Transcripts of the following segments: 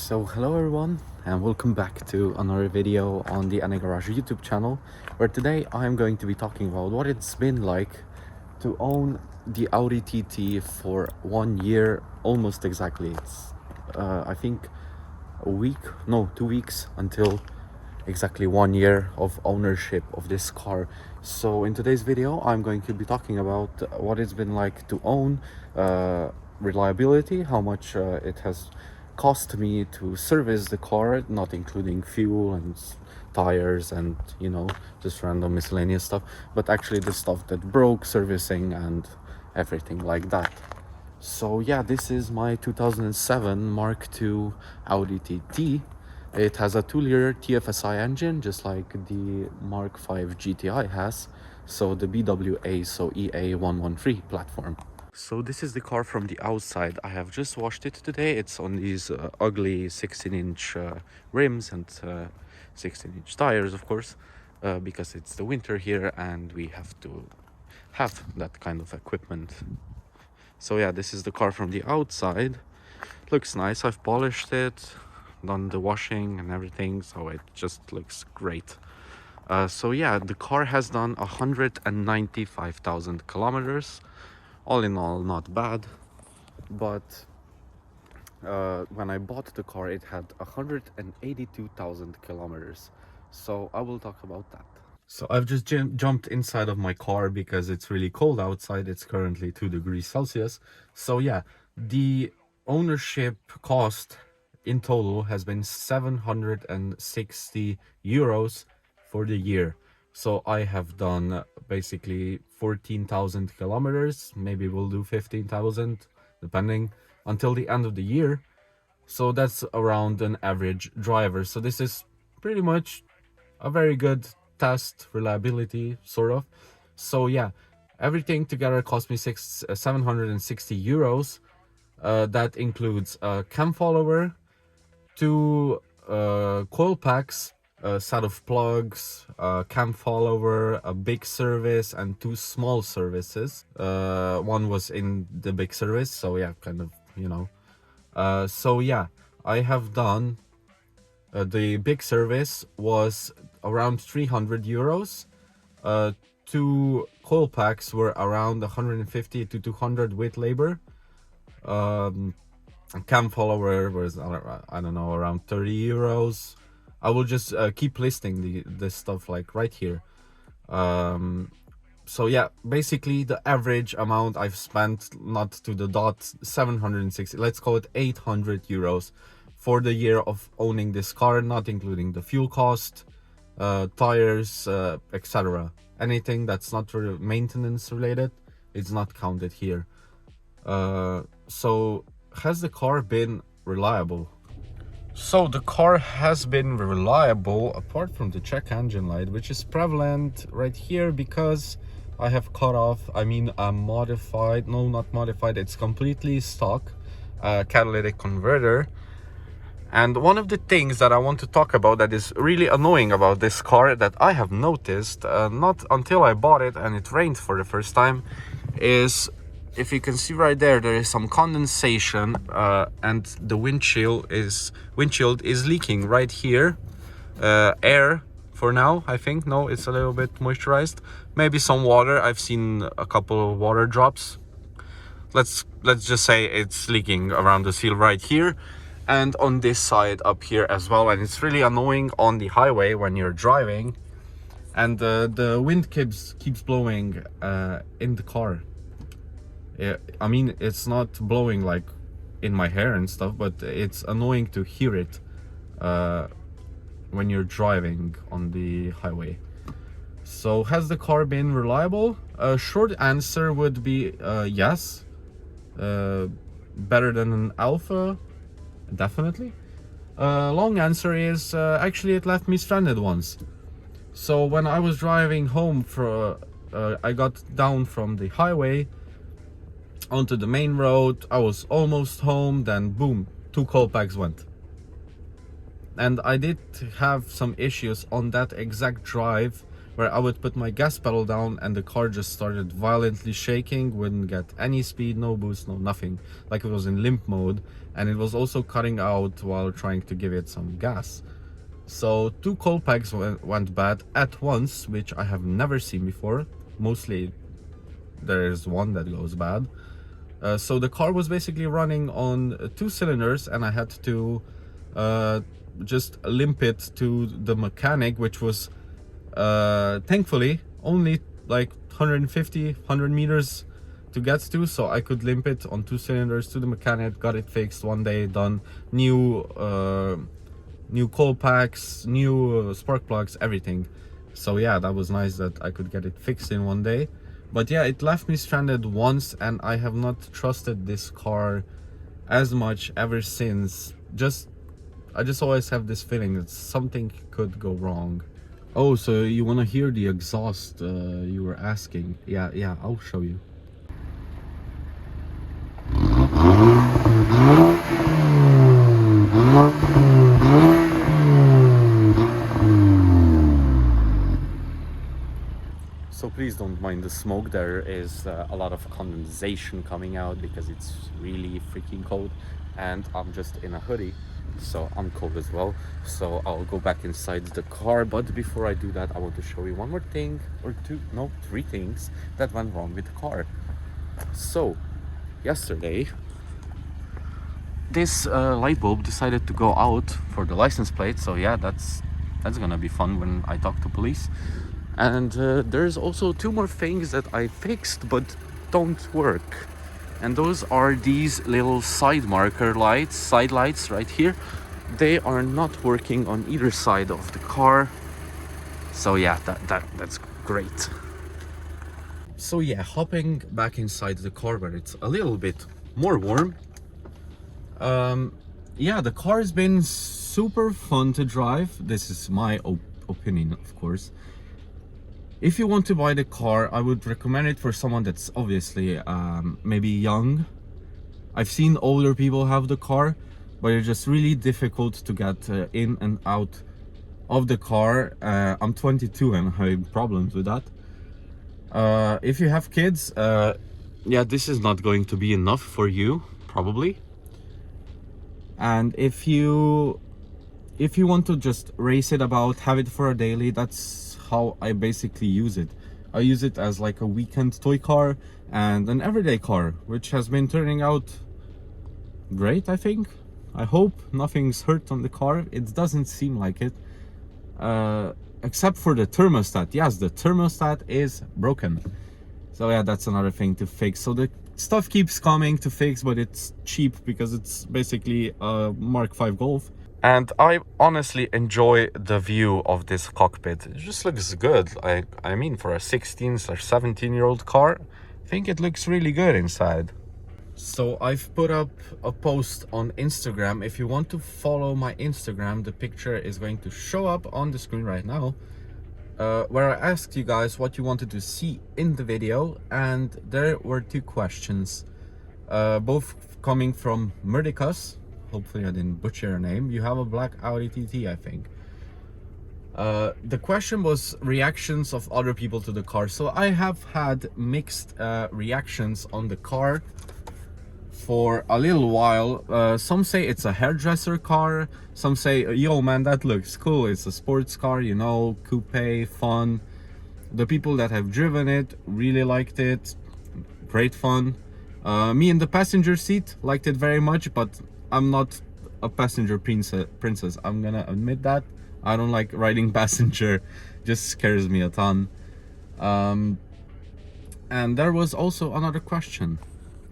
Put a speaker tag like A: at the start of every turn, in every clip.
A: So hello everyone and welcome back to another video on the Garage YouTube channel, where today I'm going to be talking about what it's been like to own the Audi TT for 1 year, almost exactly. It's I think a week, no, 2 weeks until exactly 1 year of ownership of this car. So in today's video I'm going to be talking about what it's been like to own, reliability, how much it has cost me to service the car, not including fuel and tires and just random miscellaneous stuff, but actually the stuff that broke, servicing and everything like that. So yeah, this is my 2007 Mark II Audi TT. It has a 2-liter TFSI engine, just like the Mark V GTI has, so the BWA, so EA113 platform. So this is the car from the outside. I have just washed it today. It's on these ugly 16-inch rims and 16-inch tires, of course, because it's the winter here and we have to have that kind of equipment. So yeah, this is the car from the outside. Looks nice. I've polished it, done the washing and everything, so it just looks great. So yeah, the car has done 195,000 kilometers. All in all, not bad, but when I bought the car it had 182,000 kilometers, so I will talk about that. So I've just jumped inside of my car because it's really cold outside. It's currently 2 degrees Celsius. So yeah, the ownership cost in total has been 760 euros for the year. So I have done basically 14,000 kilometers, maybe we'll do 15,000 depending, until the end of the year. So that's around an average driver. So this is pretty much a very good test reliability, sort of. So yeah, everything together cost me 760 euros. That includes a cam follower, 2 coil packs, a set of plugs, a cam follower, a big service, and 2 small services. One was in the big service, so yeah, kind of, so yeah, I have done the big service was around 300 euros. 2 coil packs were around 150 to 200 with labor. Cam follower was, I don't know, around 30 euros. I will just keep listing this stuff like right here. So yeah, basically the average amount I've spent, not to the dot, 760, let's call it 800 euros for the year of owning this car, not including the fuel cost, tires, etc. Anything that's not maintenance related, it's not counted here. So has the car been reliable? So the car has been reliable, apart from the check engine light, which is prevalent right here because I have cut off, a modified, no, not modified, it's completely stock catalytic converter. And one of the things that I want to talk about that is really annoying about this car that I have noticed, not until I bought it and it rained for the first time, is, if you can see right there, there is some condensation and the windshield is leaking right here. Air for now, I think. No, it's a little bit moisturized. Maybe some water. I've seen a couple of water drops. Let's just say it's leaking around the seal right here and on this side up here as well. And it's really annoying on the highway when you're driving and the wind keeps blowing in the car. I mean, it's not blowing like in my hair and stuff, but it's annoying to hear it when you're driving on the highway. So has the car been reliable? A short answer would be yes. Better than an Alpha, definitely. Long answer is actually it left me stranded once. So when I was driving home I got down from the highway onto the main road. I was almost home, then boom, 2 coil packs went. And I did have some issues on that exact drive where I would put my gas pedal down and the car just started violently shaking, wouldn't get any speed, no boost, no nothing, like it was in limp mode, and it was also cutting out while trying to give it some gas. So 2 cold packs went bad at once, which I have never seen before. Mostly there's one that goes bad. So the car was basically running on 2 cylinders, and I had to just limp it to the mechanic, which was thankfully only like 100 meters to get to, so I could limp it on 2 cylinders to the mechanic, got it fixed one day, done. New cold packs, new spark plugs, everything. So yeah, that was nice that I could get it fixed in one day. But yeah, it left me stranded once, and I have not trusted this car as much ever since. I just always have this feeling that something could go wrong. Oh, so you want to hear the exhaust you were asking? Yeah, I'll show you. So please don't mind the smoke. There is a lot of condensation coming out because it's really freaking cold, and I'm just in a hoodie, so I'm cold as well. So I'll go back inside the car, but before I do that, I want to show you one more thing, or three things that went wrong with the car. So yesterday, this light bulb decided to go out for the license plate. So yeah, that's gonna be fun when I talk to police. And there's also 2 more things that I fixed but don't work, and those are these little side lights right here. They are not working on either side of the car. So yeah, that's great. So yeah, hopping back inside the car where it's a little bit more warm. Yeah, the car's been super fun to drive. This is my opinion, of course. If you want to buy the car, I would recommend it for someone that's obviously maybe young. I've seen older people have the car, but it's just really difficult to get in and out of the car. I'm 22 and I have problems with that. If you have kids, yeah, this is not going to be enough for you, probably. And if you want to just race it about, have it for a daily, that's how I basically use it. I use it as like a weekend toy car and an everyday car, which has been turning out great, I think. I hope nothing's hurt on the car. It doesn't seem like it, except for the thermostat. Yes, the thermostat is broken. So yeah, that's another thing to fix. So the stuff keeps coming to fix, but it's cheap because it's basically a Mark V Golf. And I honestly enjoy the view of this cockpit. It just looks good. I mean, for a 16/17-year-old car, I think it looks really good inside. So I've put up a post on Instagram. If you want to follow my Instagram, the picture is going to show up on the screen right now, where I asked you guys what you wanted to see in the video, and there were 2 questions, both coming from Murdicus. Hopefully I didn't butcher your name. You have a black Audi TT, I think. The question was reactions of other people to the car. So I have had mixed reactions on the car for a little while. Some say it's a hairdresser car. Some say, yo man, that looks cool. It's a sports car, you know, coupe, fun. The people that have driven it really liked it. Great fun. Me in the passenger seat liked it very much, but I'm not a passenger princess. I'm gonna admit that. I don't like riding passenger. Just scares me a ton. And there was also another question.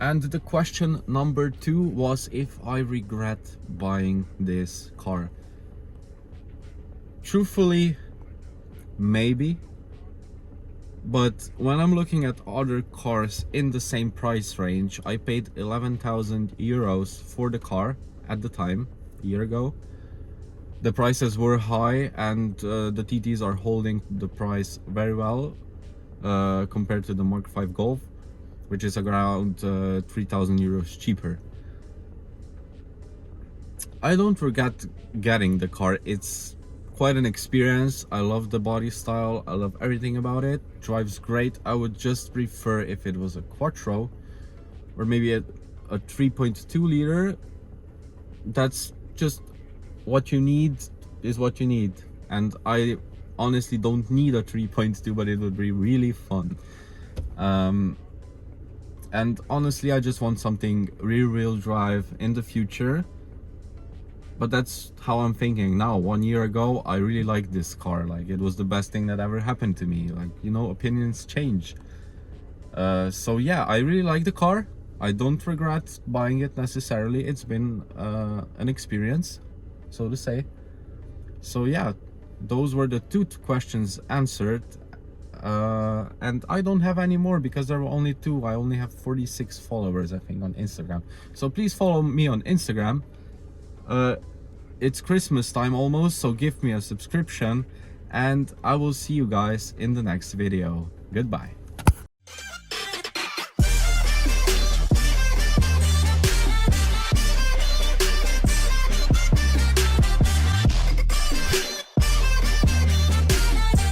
A: And the question number 2 was if I regret buying this car. Truthfully, maybe. But when I'm looking at other cars in the same price range, I paid 11,000 euros for the car at the time, a year ago. The prices were high, and the TTs are holding the price very well compared to the Mark V Golf, which is around 3,000 euros cheaper. I don't regret getting the car. It's quite an experience. I love the body style, I love everything about it. Drives great. I would just prefer if it was a quattro or maybe a 3.2 liter. That's just what you need, is what you need. And I honestly don't need a 3.2, but it would be really fun. And honestly, I just want something rear-wheel drive in the future. But that's how I'm thinking now. 1 year ago, I really liked this car. Like, it was the best thing that ever happened to me. Like, you know, opinions change. So yeah, I really like the car. I don't regret buying it necessarily. It's been an experience, so to say. So yeah, those were the two questions answered. And I don't have any more because there were only two. I only have 46 followers, I think, on Instagram. So please follow me on Instagram. It's Christmas time almost, so give me a subscription, and I will see you guys in the next video. Goodbye.